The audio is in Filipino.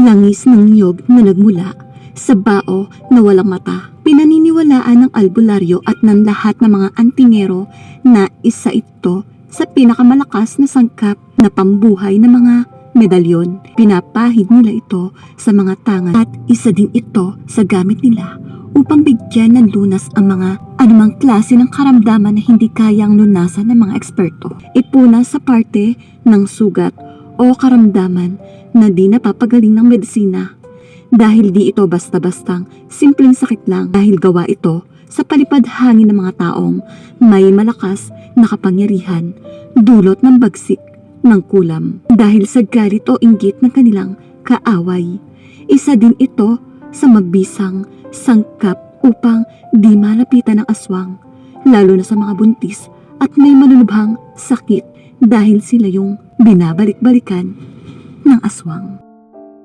Langis ng niyog na nagmula sa bao na walang mata. Pinaniniwalaan ng albularyo at ng lahat ng mga antingero na isa ito sa pinakamalakas na sangkap na pambuhay ng mga medalyon. Pinapahid nila ito sa mga tangan at isa din ito sa gamit nila upang bigyan ng lunas ang mga anumang klase ng karamdaman na hindi kayang lunasan ng mga eksperto. Ipuna sa parte ng sugat o karamdaman na di napapagaling ng medisina. Dahil di ito basta-bastang simpleng sakit lang, dahil gawa ito sa palipad hangin ng mga taong may malakas na kapangyarihan dulot ng bagsik ng kulam. Dahil sa galit o inggit ng kanilang kaaway, isa din ito sa mabisang sangkap upang di malapitan ng aswang, lalo na sa mga buntis at may malulubhang sakit dahil sila yung binabalik-balikan ng aswang.